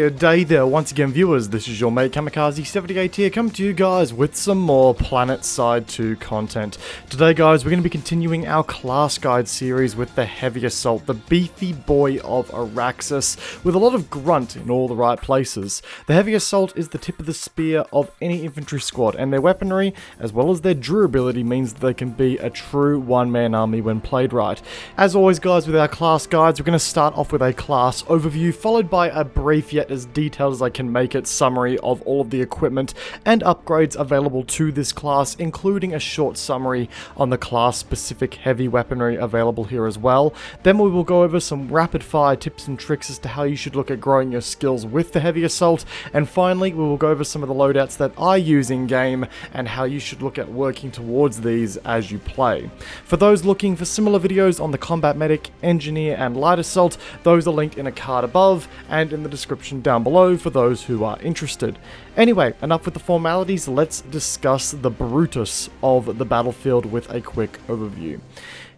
Good day there once again, viewers. This is your mate Kamikaze78 here, coming to you guys with some more Planetside 2 content. Today guys, we're going to be continuing our class guide series with the Heavy Assault, the beefy boy of Auraxis, with a lot of grunt in all the right places. The Heavy Assault is the tip of the spear of any infantry squad, and their weaponry, as well as their durability, means that they can be a true one-man army when played right. As always guys, with our class guides, we're going to start off with a class overview, followed by a brief yet as detailed as I can make it summary of all of the equipment and upgrades available to this class, including a short summary on the class specific heavy weaponry available here as well. Then we will go over some rapid fire tips and tricks as to how you should look at growing your skills with the Heavy Assault, and finally we will go over some of the loadouts that I use in game and how you should look at working towards these as you play. For those looking for similar videos on the Combat Medic, Engineer and Light Assault, those are linked in a card above and in the description down below for those who are interested. Anyway, enough with the formalities, let's discuss the brutus of the battlefield with a quick overview.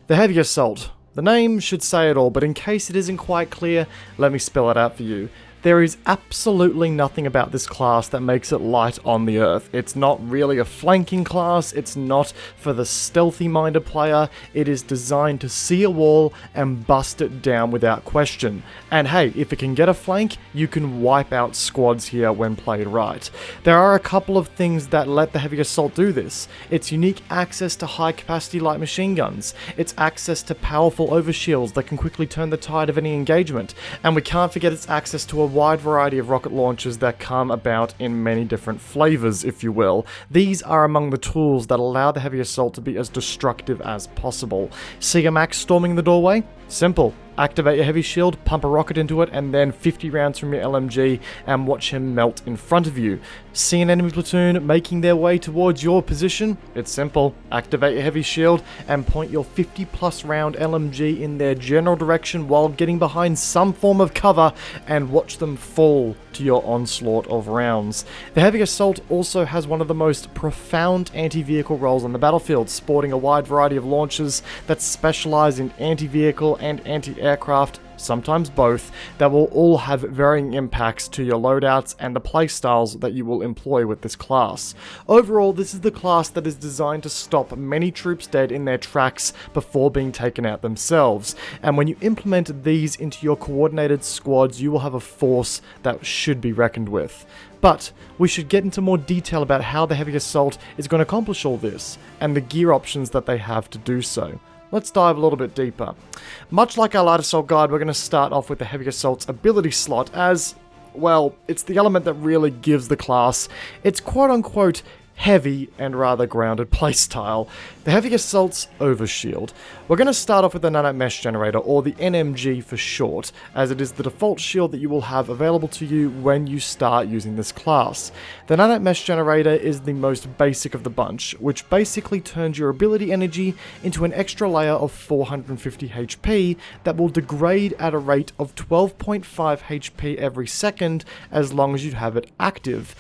The Heavy Assault. The name should say it all, but in case it isn't quite clear, let me spell it out for you. There is absolutely nothing about this class that makes it light on the earth. It's not really a flanking class, it's not for the stealthy-minded player, it is designed to see a wall and bust it down without question. And hey, if it can get a flank, you can wipe out squads here when played right. There are a couple of things that let the Heavy Assault do this. It's unique access to high-capacity light machine guns, it's access to powerful overshields that can quickly turn the tide of any engagement, and we can't forget its access to a wide variety of rocket launchers that come about in many different flavors, if you will. These are among the tools that allow the Heavy Assault to be as destructive as possible. See a Max storming the doorway? Simple. Activate your heavy shield, pump a rocket into it, and then 50 rounds from your LMG and watch him melt in front of you. See an enemy platoon making their way towards your position? It's simple. Activate your heavy shield and point your 50 plus round LMG in their general direction while getting behind some form of cover and watch them fall to your onslaught of rounds. The Heavy Assault also has one of the most profound anti-vehicle roles on the battlefield, sporting a wide variety of launchers that specialize in anti-vehicle and anti-aircraft, sometimes both, that will all have varying impacts to your loadouts and the playstyles that you will employ with this class. Overall, this is the class that is designed to stop many troops dead in their tracks before being taken out themselves, and when you implement these into your coordinated squads, you will have a force that should be reckoned with. But we should get into more detail about how the Heavy Assault is going to accomplish all this, and the gear options that they have to do so. Let's dive a little bit deeper. Much like our Light Assault guide, we're going to start off with the Heavy Assault's ability slot as, well, it's the element that really gives the class its quote-unquote heavy and rather grounded playstyle, the Heavy Assault's Overshield. We're going to start off with the Nanite Mesh Generator, or the NMG for short, as it is the default shield that you will have available to you when you start using this class. The Nanite Mesh Generator is the most basic of the bunch, which basically turns your ability energy into an extra layer of 450 HP that will degrade at a rate of 12.5 HP every second as long as you have it active.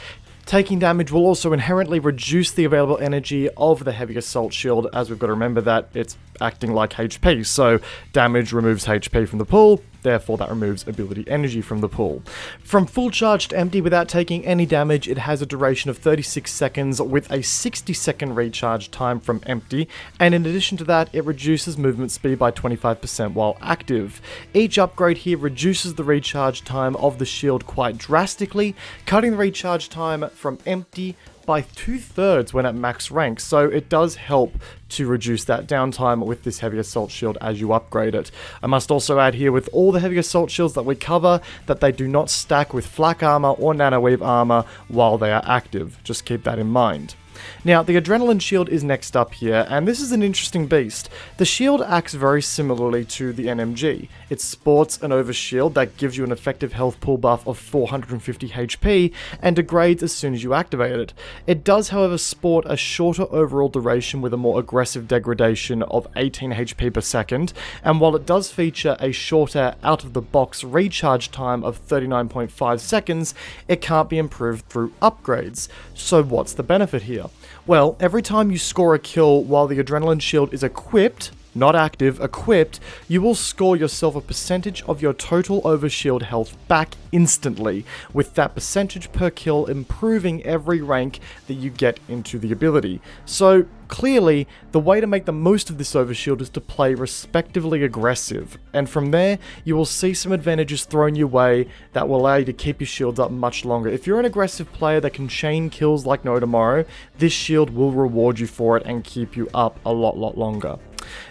Taking damage will also inherently reduce the available energy of the Heavy Assault shield, as we've got to remember that it's acting like HP, so damage removes HP from the pool, therefore that removes ability energy from the pool. From full charge to empty without taking any damage, it has a duration of 36 seconds with a 60-second recharge time from empty, and in addition to that, it reduces movement speed by 25% while active. Each upgrade here reduces the recharge time of the shield quite drastically, cutting the recharge time from empty by 2/3 when at max rank, so it does help to reduce that downtime with this Heavy Assault shield as you upgrade it. I must also add here, with all the Heavy Assault shields that we cover, that they do not stack with flak armor or nanoweave armor while they are active. Just keep that in mind. Now, the Adrenaline Shield is next up here, and this is an interesting beast. The shield acts very similarly to the NMG. It sports an overshield that gives you an effective health pool buff of 450 HP and degrades as soon as you activate it. It does, however, sport a shorter overall duration with a more aggressive degradation of 18 HP per second, and while it does feature a shorter out-of-the-box recharge time of 39.5 seconds, it can't be improved through upgrades. So what's the benefit here? Well, every time you score a kill while the Adrenaline Shield is equipped, not active, equipped, you will score yourself a percentage of your total overshield health back instantly, with that percentage per kill improving every rank that you get into the ability. So clearly, the way to make the most of this overshield is to play respectively aggressive, and from there, you will see some advantages thrown your way that will allow you to keep your shields up much longer. If you're an aggressive player that can chain kills like no tomorrow, this shield will reward you for it and keep you up a lot longer.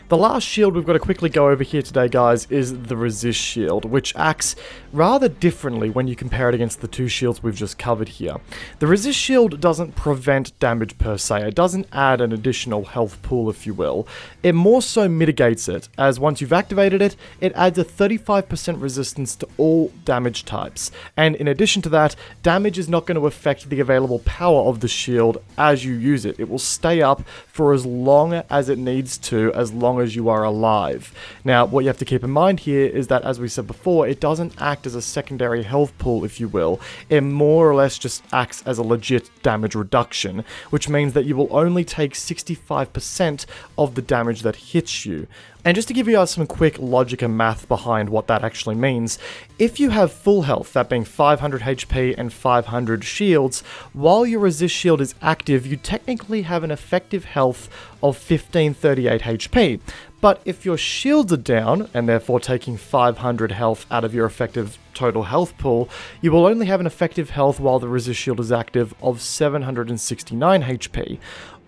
The last shield we've got to quickly go over here today, guys, is the resist shield, which acts rather differently when you compare it against the two shields we've just covered here. The resist shield doesn't prevent damage per se, it doesn't add an additional health pool, if you will. It more so mitigates it, as once you've activated it, it adds a 35% resistance to all damage types. And in addition to that, damage is not going to affect the available power of the shield as you use it. It will stay up for as long as it needs to, as long as you are alive. Now, what you have to keep in mind here is that, as we said before, it doesn't act as a secondary health pool, if you will. It more or less just acts as a legit damage reduction, which means that you will only take 65% of the damage that hits you. And just to give you guys some quick logic and math behind what that actually means, if you have full health, that being 500 HP and 500 shields, while your resist shield is active, you technically have an effective health of 1538 HP. But if your shields are down, and therefore taking 500 health out of your effective total health pool, you will only have an effective health while the resist shield is active of 769 HP.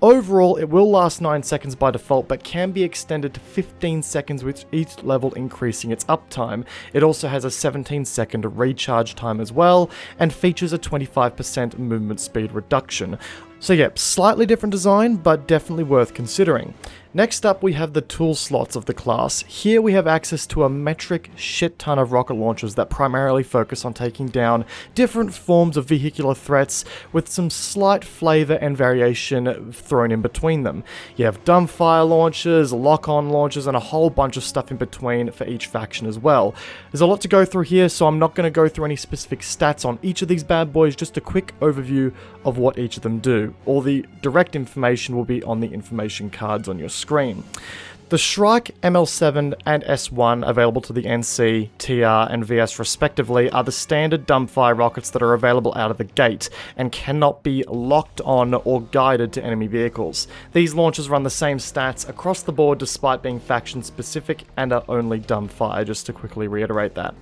Overall, it will last 9 seconds by default, but can be extended to 15 seconds with each level increasing its uptime. It also has a 17-second recharge time as well, and features a 25% movement speed reduction. So yeah, slightly different design, but definitely worth considering. Next up, we have the tool slots of the class. Here we have access to a metric shit ton of rocket launchers that primarily focus on taking down different forms of vehicular threats, with some slight flavor and variation thrown in between them. You have dumbfire launchers, lock-on launchers, and a whole bunch of stuff in between for each faction as well. There's a lot to go through here, so I'm not going to go through any specific stats on each of these bad boys, just a quick overview of what each of them do. All the direct information will be on the information cards on your screen. The Shrike ML7 and S1, available to the NC, TR, and VS respectively, are the standard dumbfire rockets that are available out of the gate, and cannot be locked on or guided to enemy vehicles. These launchers run the same stats across the board despite being faction specific and are only dumbfire, just to quickly reiterate that.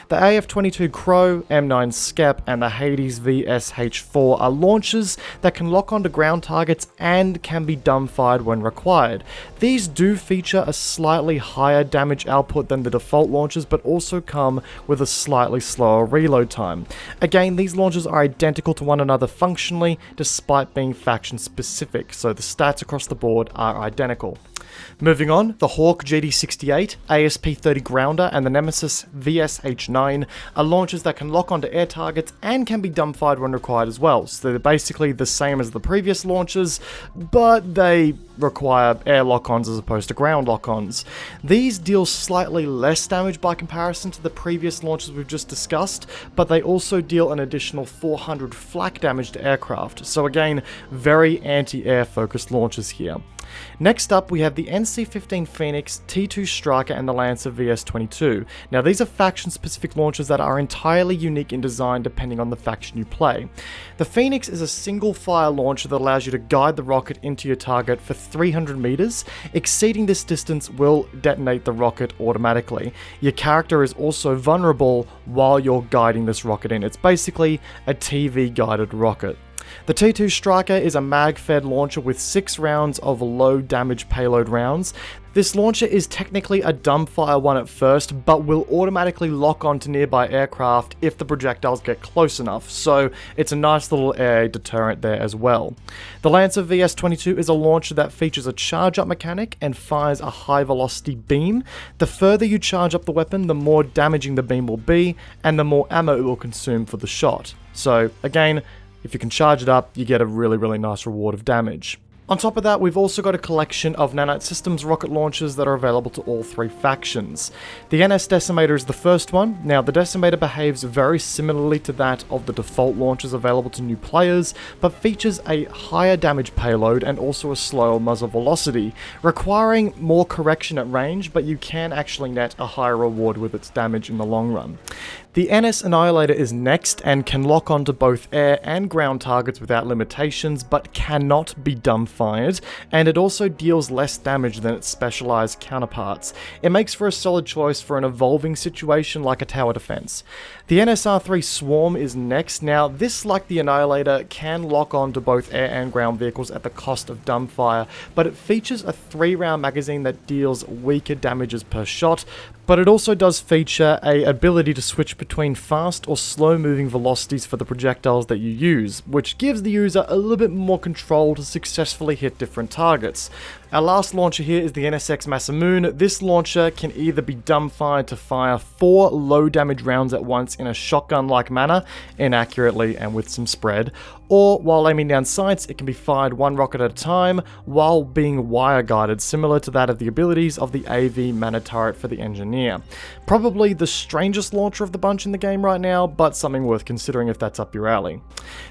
The AF-22 Crow, M9 Skep, and the Hades VSH-4 are launchers that can lock onto ground targets and can be dumbfired when required. These do feature a slightly higher damage output than the default launchers, but also come with a slightly slower reload time. Again, these launchers are identical to one another functionally, despite being faction specific, so the stats across the board are identical. Moving on, the Hawk GD68, ASP-30 Grounder, and the Nemesis VSH-9 are launchers that can lock onto air targets and can be dumbfired when required as well. So they're basically the same as the previous launchers, but they require air lock-ons as opposed to ground lock-ons. These deal slightly less damage by comparison to the previous launchers we've just discussed, but they also deal an additional 400 flak damage to aircraft. So again, very anti-air focused launchers here. Next up, we have the NC-15 Phoenix, T2 Striker, and the Lancer VS-22. Now, these are faction-specific launchers that are entirely unique in design depending on the faction you play. The Phoenix is a single-fire launcher that allows you to guide the rocket into your target for 300 meters. Exceeding this distance will detonate the rocket automatically. Your character is also vulnerable while you're guiding this rocket in. It's basically a TV-guided rocket. The T2 Striker is a mag-fed launcher with 6 rounds of low-damage payload rounds. This launcher is technically a dumbfire one at first, but will automatically lock onto nearby aircraft if the projectiles get close enough, so it's a nice little air deterrent there as well. The Lancer VS-22 is a launcher that features a charge-up mechanic and fires a high-velocity beam. The further you charge up the weapon, the more damaging the beam will be, and the more ammo it will consume for the shot. So, again, if you can charge it up, you get a really nice reward of damage. On top of that, we've also got a collection of Nanite Systems rocket launchers that are available to all 3 factions. The NS Decimator is the first one. Now, the Decimator behaves very similarly to that of the default launchers available to new players, but features a higher damage payload and also a slower muzzle velocity, requiring more correction at range, but you can actually net a higher reward with its damage in the long run. The NS Annihilator is next and can lock onto both air and ground targets without limitations, but cannot be dumbfired, and it also deals less damage than its specialized counterparts. It makes for a solid choice for an evolving situation like a tower defense. The NSR-3 Swarm is next. Now, this, like the Annihilator, can lock on to both air and ground vehicles at the cost of dumbfire, but it features a 3-round magazine that deals weaker damages per shot, but it also does feature an ability to switch between fast or slow moving velocities for the projectiles that you use, which gives the user a little bit more control to successfully hit different targets. Our last launcher here is the NSX Masamune. This launcher can either be dumbfired to fire 4 low damage rounds at once in a shotgun-like manner, inaccurately and with some spread, or while aiming down sights, it can be fired 1 rocket at a time while being wire guided, similar to that of the abilities of the AV Mana Turret for the Engineer. Probably the strangest launcher of the bunch in the game right now, but something worth considering if that's up your alley.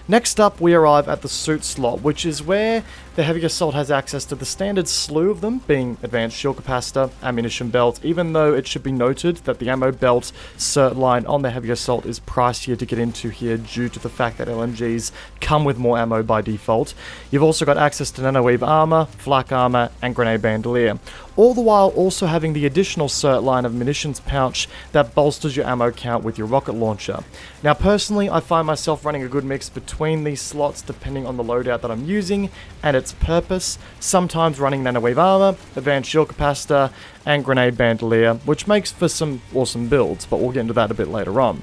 Next up, we arrive at the suit slot, which is where the Heavy Assault has access to the standard slew of them, being Advanced Shield Capacitor, Ammunition Belt, even though it should be noted that the Ammo Belt cert line on the Heavy Assault is pricier to get into here due to the fact that LMGs come with more ammo by default. You've also got access to Nanoweave Armor, Flak Armor, and Grenade Bandolier, all the while also having the additional cert line of munitions pouch that bolsters your ammo count with your rocket launcher. Now personally, I find myself running a good mix between these slots depending on the loadout that I'm using and its purpose, sometimes running Nanowave Armor, Advanced Shield Capacitor, and Grenade Bandolier, which makes for some awesome builds, but we'll get into that a bit later on.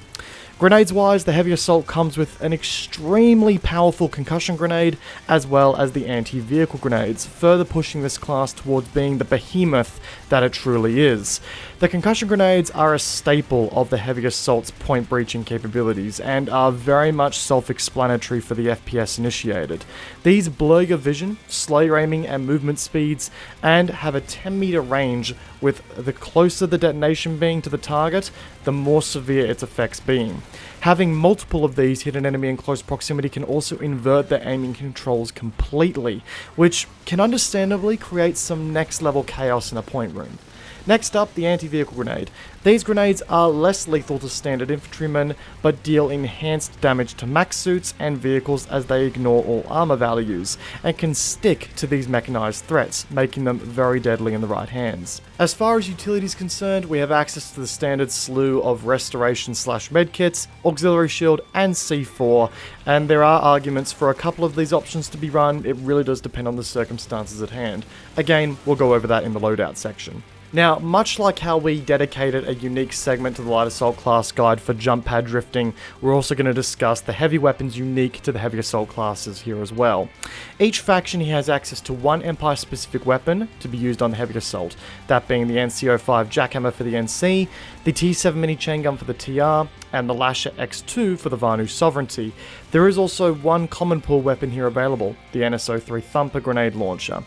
Grenades wise, the Heavy Assault comes with an extremely powerful concussion grenade as well as the anti-vehicle grenades, further pushing this class towards being the behemoth that it truly is. The concussion grenades are a staple of the Heavy Assault's point breaching capabilities and are very much self-explanatory for the FPS initiated. These blur your vision, slow your aiming and movement speeds, and have a 10-meter range, with the closer the detonation being to the target, the more severe its effects being. Having multiple of these hit an enemy in close proximity can also invert their aiming controls completely, which can understandably create some next level chaos in a point room. Next up, the anti-vehicle grenade. These grenades are less lethal to standard infantrymen, but deal enhanced damage to mech suits and vehicles as they ignore all armor values, and can stick to these mechanized threats, making them very deadly in the right hands. As far as utility is concerned, we have access to the standard slew of restoration / medkits, auxiliary shield, and C4, and there are arguments for a couple of these options to be run. It really does depend on the circumstances at hand. Again, we'll go over that in the loadout section. Now, much like how we dedicated a unique segment to the Light Assault class guide for jump pad drifting, we're also going to discuss the heavy weapons unique to the Heavy Assault classes here as well. Each faction here has access to one Empire-specific weapon to be used on the Heavy Assault, that being the NCO5 Jackhammer for the NC, the T7 mini chain gun for the TR, and the Lasher X2 for the Vanu Sovereignty. There is also one common pool weapon here available, the NSO3 Thumper grenade launcher.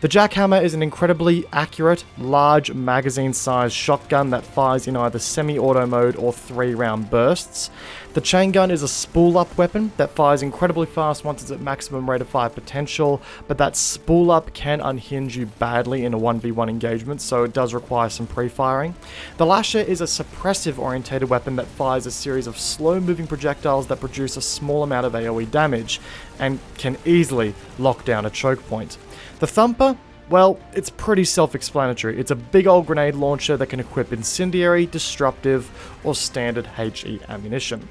The Jackhammer is an incredibly accurate, large magazine-sized shotgun that fires in either semi-auto mode or 3-round bursts. The chain gun is a spool-up weapon that fires incredibly fast once it's at maximum rate of fire potential, but that spool-up can unhinge you badly in a 1v1 engagement, so it does require some pre-firing. The Lasher is a suppressive-orientated weapon that fires a series of slow-moving projectiles that produce a small amount of AoE damage, and can easily lock down a choke point. The Thumper, well, it's pretty self-explanatory. It's a big old grenade launcher that can equip incendiary, disruptive, or standard HE ammunition.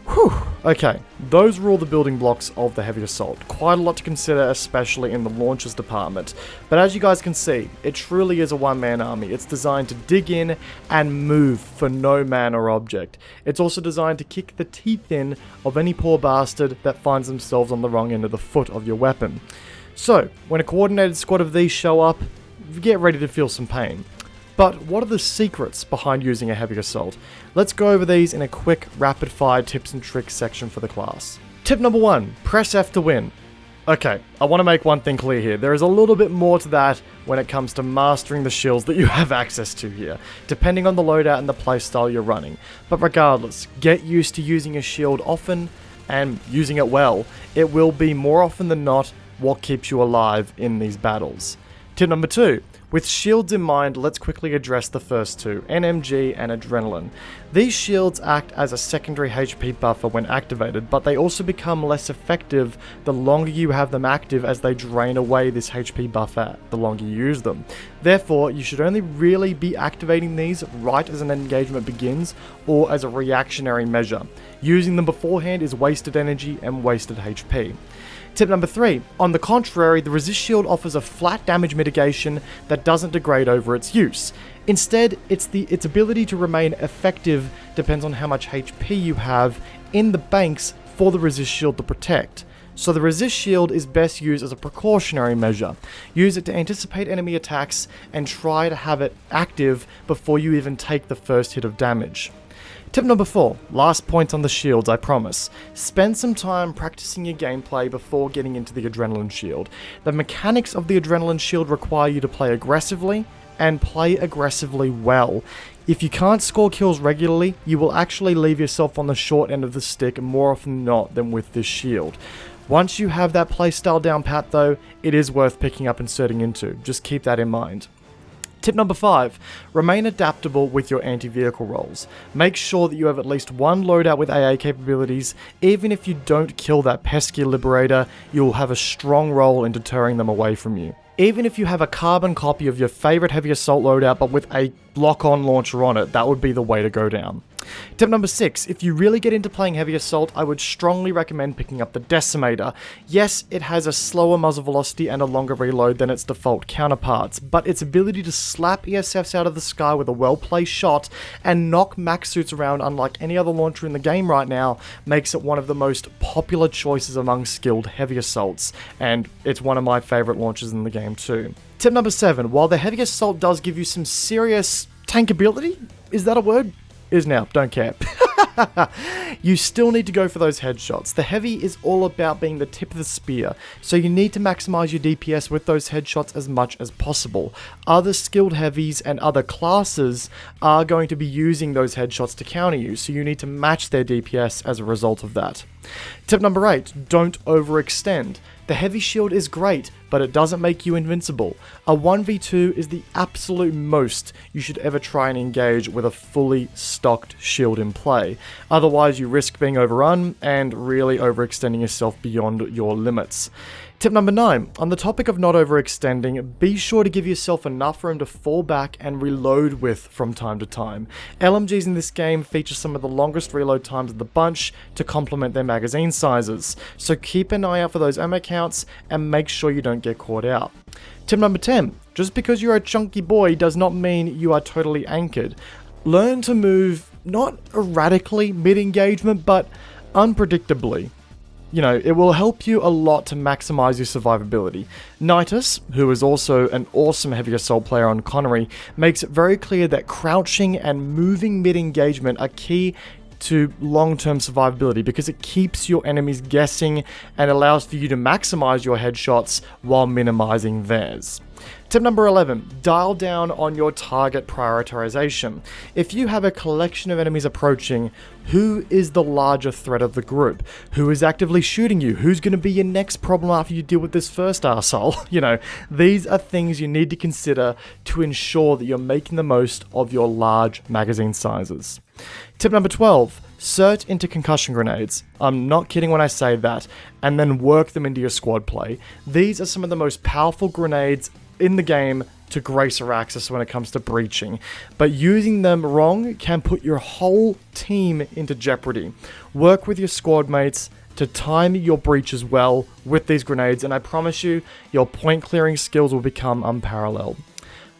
Whew, okay, those were all the building blocks of the Heavy Assault. Quite a lot to consider, especially in the launchers department. But as you guys can see, it truly is a one-man army. It's designed to dig in and move for no man or object. It's also designed to kick the teeth in of any poor bastard that finds themselves on the wrong end of the foot of your weapon. So, when a coordinated squad of these show up, get ready to feel some pain. But what are the secrets behind using a Heavy Assault? Let's go over these in a quick, rapid-fire tips and tricks section for the class. Tip number 1, press F to win. Okay, I want to make one thing clear here. There is a little bit more to that when it comes to mastering the shields that you have access to here, depending on the loadout and the playstyle you're running. But regardless, get used to using a shield often and using it well. It will be more often than not what keeps you alive in these battles. Tip number 2. With shields in mind, let's quickly address the first two, NMG and Adrenaline. These shields act as a secondary HP buffer when activated, but they also become less effective the longer you have them active, as they drain away this HP buffer the longer you use them. Therefore, you should only really be activating these right as an engagement begins or as a reactionary measure. Using them beforehand is wasted energy and wasted HP. Tip number 3. On the contrary, the resist shield offers a flat damage mitigation that doesn't degrade over its use. Instead, its ability to remain effective depends on how much HP you have in the banks for the resist shield to protect. So the resist shield is best used as a precautionary measure. Use it to anticipate enemy attacks and try to have it active before you even take the first hit of damage. Tip number 4, last point on the shields, I promise. Spend some time practicing your gameplay before getting into the Adrenaline shield. The mechanics of the Adrenaline shield require you to play aggressively and play aggressively well. If you can't score kills regularly, you will actually leave yourself on the short end of the stick more often than not than with this shield. Once you have that playstyle down pat though, it is worth picking up and inserting into. Just keep that in mind. Tip number 5, remain adaptable with your anti-vehicle rolls. Make sure that you have at least one loadout with AA capabilities. Even if you don't kill that pesky Liberator, you will have a strong role in deterring them away from you. Even if you have a carbon copy of your favorite heavy assault loadout but with a lock-on launcher on it, that would be the way to go down. Tip number 6, if you really get into playing heavy assault, I would strongly recommend picking up the Decimator. Yes, it has a slower muzzle velocity and a longer reload than its default counterparts, but its ability to slap ESFs out of the sky with a well-placed shot and knock max suits around unlike any other launcher in the game right now makes it one of the most popular choices among skilled heavy assaults, and it's one of my favorite launchers in the game too. Tip number 7, while the heavy assault does give you some serious tankability, is that a word? Is now, don't care. You still need to go for those headshots. The heavy is all about being the tip of the spear, so you need to maximize your DPS with those headshots as much as possible. Other skilled heavies and other classes are going to be using those headshots to counter you, so you need to match their DPS as a result of that. Tip number 8, don't overextend. The heavy shield is great, but it doesn't make you invincible. A 1v2 is the absolute most you should ever try and engage with a fully stocked shield in play. Otherwise, you risk being overrun and really overextending yourself beyond your limits. Tip number 9, on the topic of not overextending, be sure to give yourself enough room to fall back and reload with from time to time. LMGs in this game feature some of the longest reload times of the bunch to complement their magazine sizes, so keep an eye out for those ammo counts and make sure you don't get caught out. Tip number 10, just because you're a chunky boy does not mean you are totally anchored. Learn to move not erratically mid-engagement, but unpredictably. You know, it will help you a lot to maximize your survivability. Nitus, who is also an awesome heavy assault player on Connery, makes it very clear that crouching and moving mid-engagement are key to long-term survivability because it keeps your enemies guessing and allows for you to maximize your headshots while minimizing theirs. Tip number 11, dial down on your target prioritization. If you have a collection of enemies approaching, who is the larger threat of the group? Who is actively shooting you? Who's going to be your next problem after you deal with this first arsehole? You know, these are things you need to consider to ensure that you're making the most of your large magazine sizes. Tip number 12, search into concussion grenades. I'm not kidding when I say that, and then work them into your squad play. These are some of the most powerful grenades in the game to grace Auraxis when it comes to breaching, but using them wrong can put your whole team into jeopardy. Work with your squad mates to time your breaches well with these grenades, and I promise you, your point clearing skills will become unparalleled.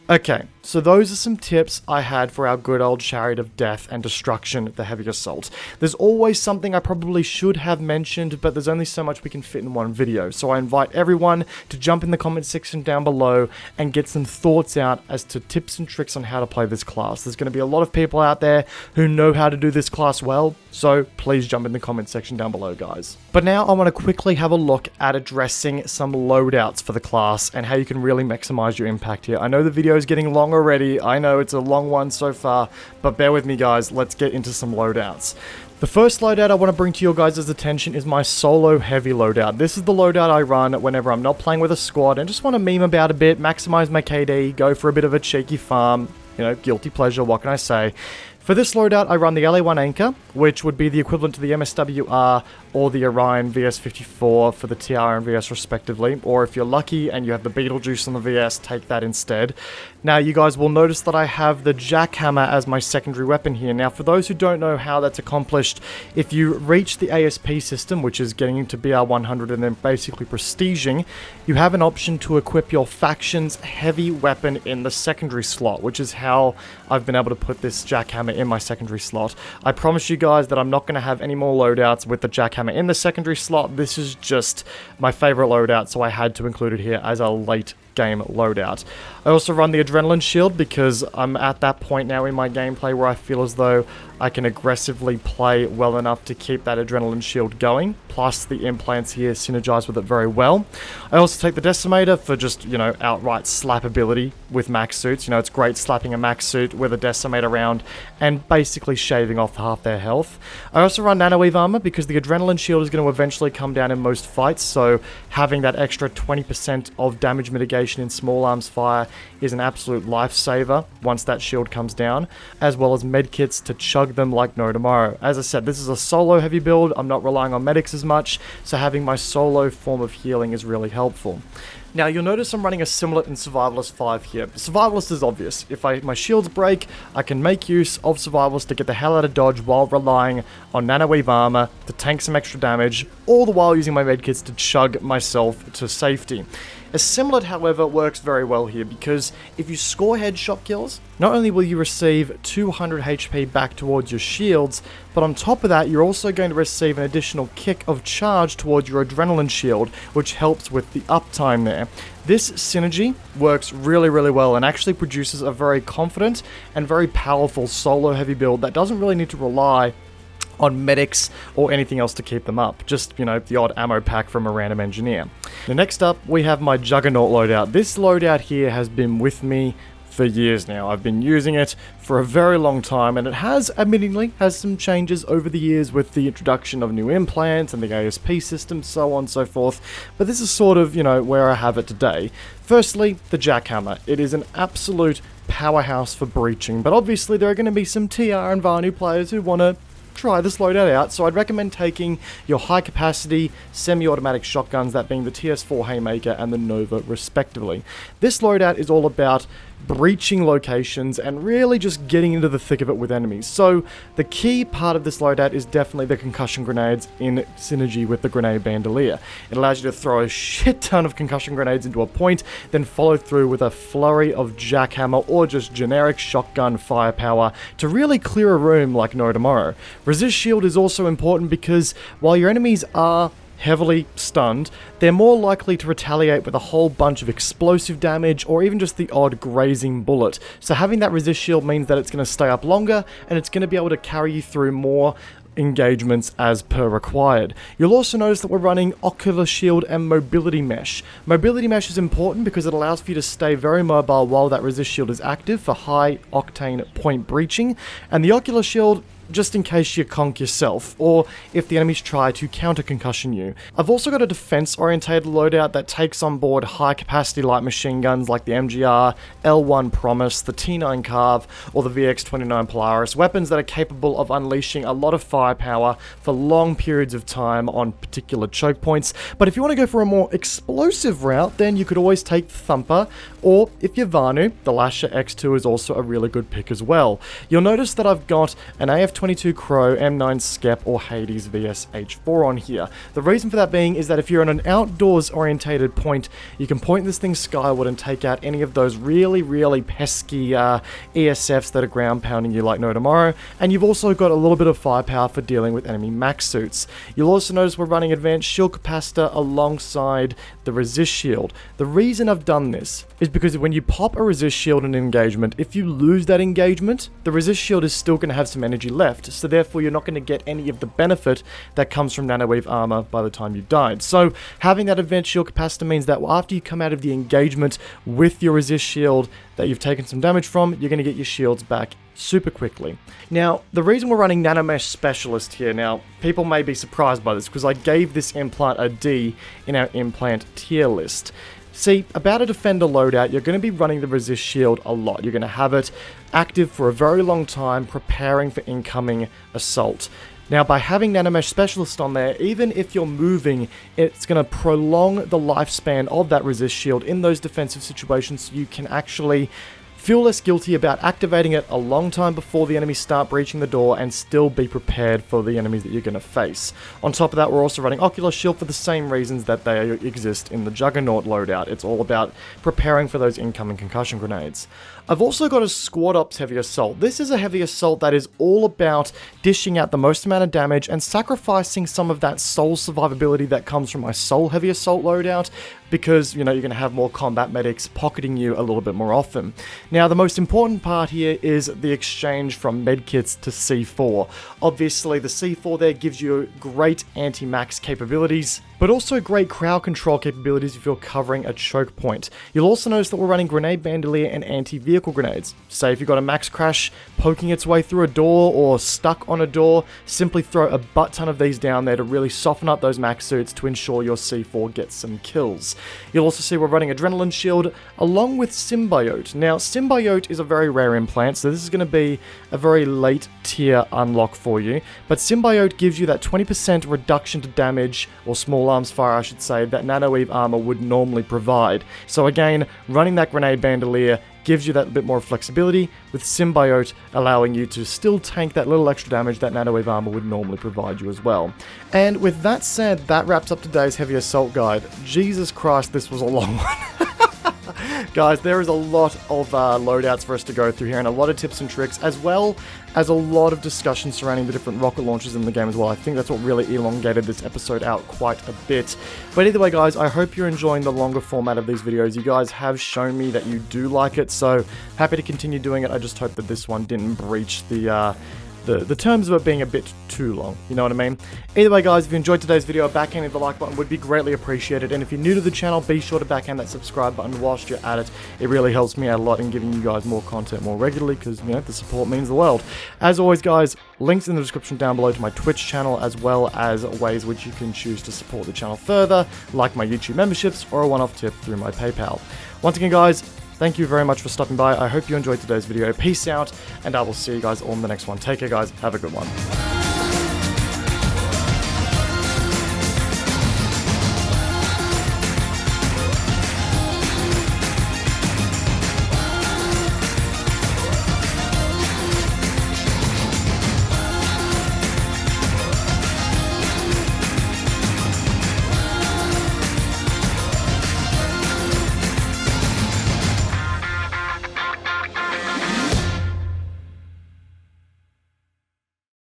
Okay, So those are some tips I had for our good old Chariot of Death and Destruction, the Heavy Assault. There's always something I probably should have mentioned, but there's only so much we can fit in one video. So I invite everyone to jump in the comment section down below and get some thoughts out as to tips and tricks on how to play this class. There's going to be a lot of people out there who know how to do this class well, so please jump in the comment section down below, guys. But now I want to quickly have a look at addressing some loadouts for the class and how you can really maximize your impact here. I know the video is getting long already. I know it's a long one so far, but bear with me, guys. Let's get into some loadouts. The first loadout I want to bring to your guys' attention is my solo heavy loadout. This is the loadout I run whenever I'm not playing with a squad and just want to meme about a bit, maximize my KD, go for a bit of a cheeky farm, you know, guilty pleasure, what can I say. For this loadout, I run the LA1 Anchor, which would be the equivalent to the MSWR or the Orion VS54 for the TR and VS respectively, or if you're lucky and you have the Beetlejuice on the VS, take that instead. Now, you guys will notice that I have the Jackhammer as my secondary weapon here. Now, for those who don't know how that's accomplished, if you reach the ASP system, which is getting into BR 100 and then basically prestiging, you have an option to equip your faction's heavy weapon in the secondary slot, which is how I've been able to put this Jackhammer in my secondary slot. I promise you guys that I'm not going to have any more loadouts with the Jackhammer in the secondary slot. This is just my favorite loadout, so I had to include it here as a late game loadout. I also run the Adrenaline Shield because I'm at that point now in my gameplay where I feel as though I can aggressively play well enough to keep that Adrenaline Shield going, plus the implants here synergize with it very well. I also take the Decimator for just, you know, outright slappability with max suits. You know, it's great slapping a max suit with a Decimator around and basically shaving off half their health. I also run Nanoweave Armor because the Adrenaline Shield is going to eventually come down in most fights, so having that extra 20% of damage mitigation in small arms fire is an absolute lifesaver once that shield comes down, as well as medkits to chug them like no tomorrow. As I said, this is a solo heavy build. I'm not relying on medics as much, so having my solo form of healing is really helpful. Now, you'll notice I'm running a Similar and Survivalist 5 here. Survivalist is obvious. If my shields break, I can make use of Survivalist to get the hell out of dodge while relying on Nanoweave Armor to tank some extra damage, all the while using my medkits to chug myself to safety. Assimilat, however, works very well here because if you score headshot kills, not only will you receive 200 HP back towards your shields, but on top of that, you're also going to receive an additional kick of charge towards your Adrenaline Shield, which helps with the uptime there. This synergy works really, really well and actually produces a very confident and very powerful solo heavy build that doesn't really need to rely on medics or anything else to keep them up. Just, you know, the odd ammo pack from a random engineer. Now, next up, we have my Juggernaut loadout. This loadout here has been with me for years now. I've been using it for a very long time, and it has, admittingly, has some changes over the years with the introduction of new implants and the ASP system, so on and so forth. But this is sort of, you know, where I have it today. Firstly, the Jackhammer. It is an absolute powerhouse for breaching, but obviously there are going to be some TR and Vanu players who want to try this loadout out, so I'd recommend taking your high capacity semi-automatic shotguns, that being the TS4 Haymaker and the Nova respectively. This loadout is all about breaching locations and really just getting into the thick of it with enemies. So the key part of this loadout is definitely the concussion grenades in synergy with the grenade bandolier. It allows you to throw a shit ton of concussion grenades into a point, then follow through with a flurry of Jackhammer or just generic shotgun firepower to really clear a room like no tomorrow. Resist shield is also important because while your enemies are heavily stunned, they're more likely to retaliate with a whole bunch of explosive damage or even just the odd grazing bullet. So having that resist shield means that it's going to stay up longer and it's going to be able to carry you through more engagements as per required. You'll also notice that we're running Ocular Shield and Mobility Mesh. Mobility Mesh is important because it allows for you to stay very mobile while that resist shield is active for high octane point breaching, and the Ocular Shield just in case you conk yourself, or if the enemies try to counter-concussion you. I've also got a defense-orientated loadout that takes on board high-capacity light machine guns like the MGR, L1 Promise, the T9 Carve, or the VX29 Polaris, weapons that are capable of unleashing a lot of firepower for long periods of time on particular choke points. But if you want to go for a more explosive route, then you could always take the Thumper, or if you're Vanu, the Lasher X2 is also a really good pick as well. You'll notice that I've got an AF FX22 Crow, M9 Skep, or Hades vs H4 on here. The reason for that being is that if you're on an outdoors orientated point, you can point this thing skyward and take out any of those really pesky ESFs that are ground pounding you like no tomorrow, and you've also got a little bit of firepower for dealing with enemy max suits. You'll also notice we're running advanced shield capacitor alongside the resist shield. The reason I've done this is because when you pop a resist shield in an engagement, if you lose that engagement, the resist shield is still going to have some energy left, so therefore you're not going to get any of the benefit that comes from nanowave armor by the time you've died. So having that advanced shield capacitor means that after you come out of the engagement with your resist shield that you've taken some damage from, you're going to get your shields back super quickly. Now, the reason we're running Nanomesh Specialist here, now, people may be surprised by this because I gave this implant a D in our implant tier list. See, about a defender loadout, you're going to be running the resist shield a lot. You're going to have it active for a very long time, preparing for incoming assault. Now, by having Nanomesh Specialist on there, even if you're moving, it's going to prolong the lifespan of that resist shield in those defensive situations, so you can actually feel less guilty about activating it a long time before the enemies start breaching the door and still be prepared for the enemies that you're going to face. On top of that, we're also running Ocular Shield for the same reasons that they exist in the Juggernaut loadout. It's all about preparing for those incoming concussion grenades. I've also got a Squad Ops Heavy Assault. This is a Heavy Assault that is all about dishing out the most amount of damage and sacrificing some of that soul survivability that comes from my Soul Heavy Assault loadout, because, you know, you're going to have more combat medics pocketing you a little bit more often. Now, the most important part here is the exchange from medkits to C4. Obviously, the C4 there gives you great anti-max capabilities, but also great crowd control capabilities if you're covering a choke point. You'll also notice that we're running Grenade Bandolier and anti-vehicle grenades. Say if you've got a max crash poking its way through a door or stuck on a door, simply throw a butt ton of these down there to really soften up those max suits to ensure your C4 gets some kills. You'll also see we're running Adrenaline Shield along with Symbiote. Now, Symbiote is a very rare implant, so this is going to be a very late tier unlock for you, but Symbiote gives you that 20% reduction to damage, or small arms fire I should say, that Nanoweave armor would normally provide. So again, running that Grenade Bandolier gives you that bit more flexibility, with Symbiote allowing you to still tank that little extra damage that Nanowave armor would normally provide you as well. And with that said, that wraps up today's Heavy Assault guide. Jesus Christ, this was a long one. Guys, there is a lot of loadouts for us to go through here, and a lot of tips and tricks, as well as a lot of discussion surrounding the different rocket launchers in the game as well. I think that's what really elongated this episode out quite a bit. But either way, guys, I hope you're enjoying the longer format of these videos. You guys have shown me that you do like it, so happy to continue doing it. I just hope that this one didn't breach the terms of it being a bit too long, you know what I mean? Either way, guys, if you enjoyed today's video, backhanding the like button would be greatly appreciated, and if you're new to the channel, be sure to backhand that subscribe button whilst you're at it. It really helps me out a lot in giving you guys more content more regularly, because, you know, the support means the world. As always, guys, links in the description down below to my Twitch channel, as well as ways which you can choose to support the channel further, like my YouTube memberships or a one-off tip through my PayPal. Once again, guys, thank you very much for stopping by. I hope you enjoyed today's video. Peace out, and I will see you guys all in the next one. Take care, guys. Have a good one.